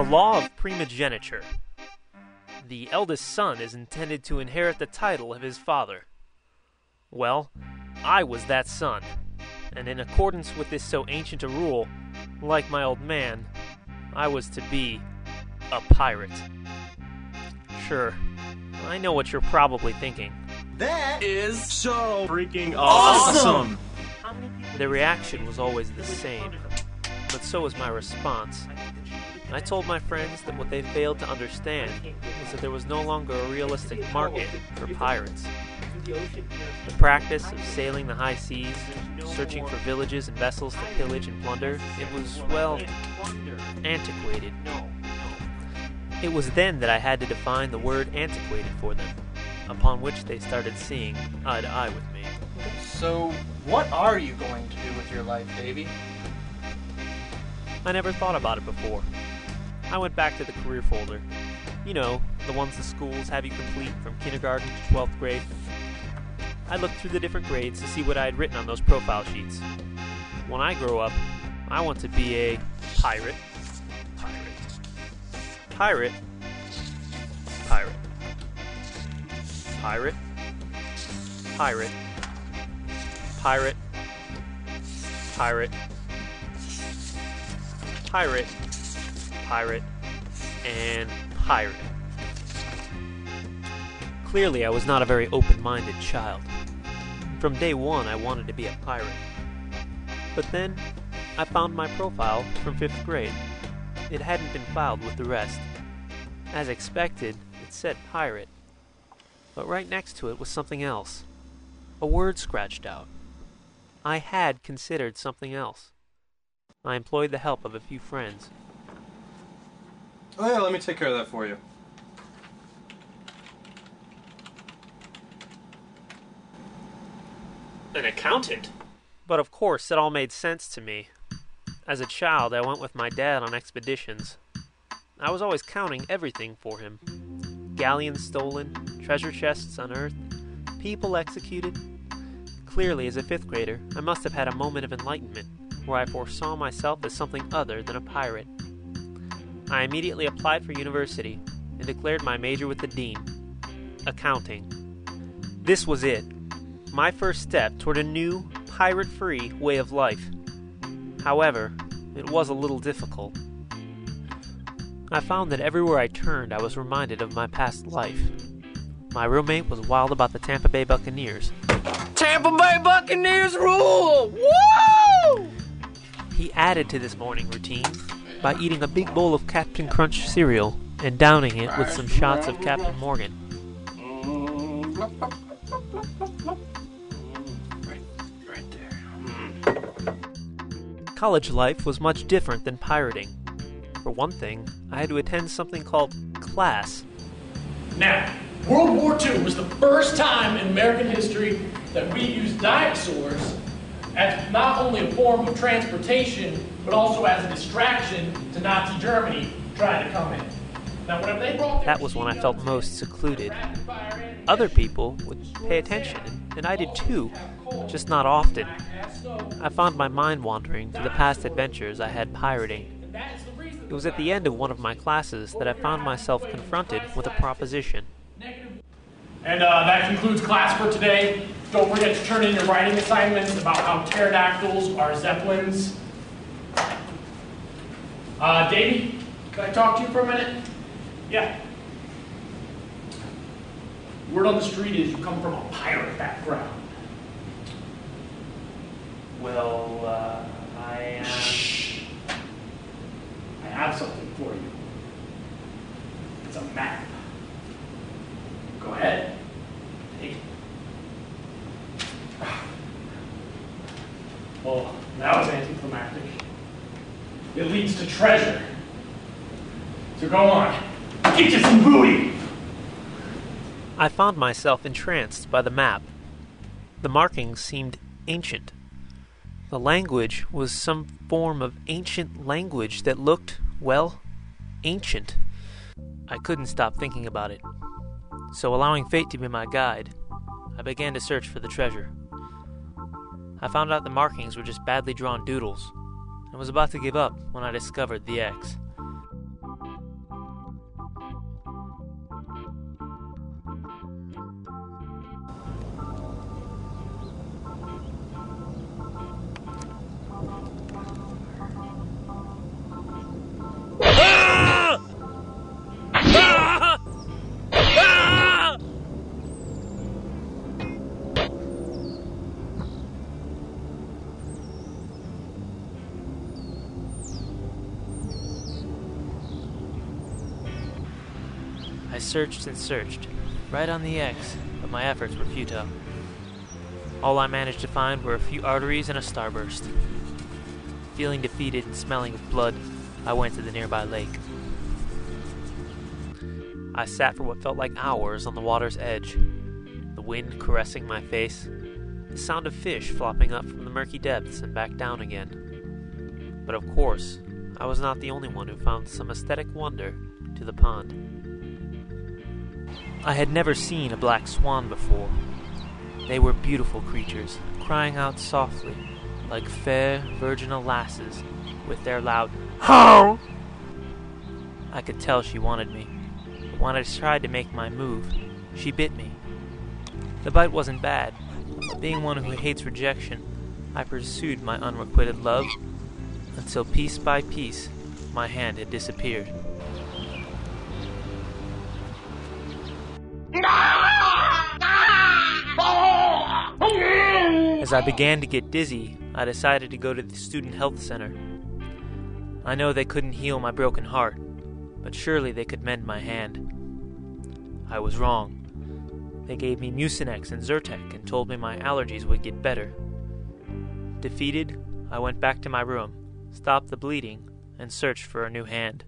law of primogeniture. The eldest son is intended to inherit the title of his father. Well, I was that son, and in accordance with this so ancient a rule, like my old man, I was to be a pirate. Sure, I know what you're probably thinking. That is so freaking awesome! The reaction was always the same, but so was my response. I told my friends that what they failed to understand was that there was no longer a realistic market for pirates. The practice of sailing the high seas, searching for villages and vessels to pillage and plunder, it was, well, antiquated. It was then that I had to define the word antiquated for them, upon which they started seeing eye to eye with me. So, what are you going to do with your life, Davey? I never thought about it before. I went back to the career folder. You know, the ones the schools have you complete from kindergarten to 12th grade. I looked through the different grades to see what I had written on those profile sheets. When I grow up, I want to be a pirate. Pirate. Pirate. Pirate. Pirate. Pirate. Pirate. Pirate. Pirate. And pirate. Clearly, I was not a very open-minded child. From day one, I wanted to be a pirate. But then, I found my profile from 5th grade. It hadn't been filed with the rest. As expected, it said pirate. But right next to it was something else. A word scratched out. I had considered something else. I employed the help of a few friends. Oh yeah, let me take care of that for you. An accountant? But of course, it all made sense to me. As a child, I went with my dad on expeditions. I was always counting everything for him. Galleons stolen, treasure chests unearthed, people executed. Clearly, as a 5th grader, I must have had a moment of enlightenment, where I foresaw myself as something other than a pirate. I immediately applied for university, and declared my major with the dean. Accounting. This was it. My first step toward a new, pirate-free way of life. However, it was a little difficult. I found that everywhere I turned, I was reminded of my past life. My roommate was wild about the Tampa Bay Buccaneers. Tampa Bay Buccaneers rule! Woo! He added to this morning routine by eating a big bowl of Captain Crunch cereal and downing it with some shots of Captain Morgan. Right there. College life was much different than pirating. For one thing, I had to attend something called class. Now, World War II was the first time in American history that we used dinosaurs as not only a form of transportation, but also as a distraction to Nazi Germany trying to come in. Now, whenever they brought That was when I felt most secluded. Other people would pay attention, and I did too, just not often. I found my mind wandering to the past adventures I had pirating. It was at the end of one of my classes that I found myself confronted with a proposition. And that concludes class for today. Don't forget to turn in your writing assignments about how pterodactyls are zeppelins. Davey, can I talk to you for a minute? Yeah. Word on the street is you come from a pirate background. Well, I am... Shh. I have something for you. It's a map. Go ahead. Take it. Well, that was anticlimactic. It leads to treasure. So go on. Get you some booty! I found myself entranced by the map. The markings seemed ancient. The language was some form of ancient language that looked, well, ancient. I couldn't stop thinking about it. So allowing fate to be my guide, I began to search for the treasure. I found out the markings were just badly drawn doodles, and was about to give up when I discovered the X. searched and searched, right on the X, but my efforts were futile. All I managed to find were a few arteries and a starburst. Feeling defeated and smelling of blood, I went to the nearby lake. I sat for what felt like hours on the water's edge, the wind caressing my face, the sound of fish flopping up from the murky depths and back down again. But of course, I was not the only one who found some aesthetic wonder to the pond. I had never seen a black swan before. They were beautiful creatures, crying out softly, like fair, virginal lasses, with their loud "How!" I could tell she wanted me, but when I tried to make my move, she bit me. The bite wasn't bad, but being one who hates rejection, I pursued my unrequited love, until piece by piece, my hand had disappeared. As I began to get dizzy, I decided to go to the student health center. I know they couldn't heal my broken heart, but surely they could mend my hand. I was wrong. They gave me Mucinex and Zyrtec and told me my allergies would get better. Defeated, I went back to my room, stopped the bleeding, and searched for a new hand.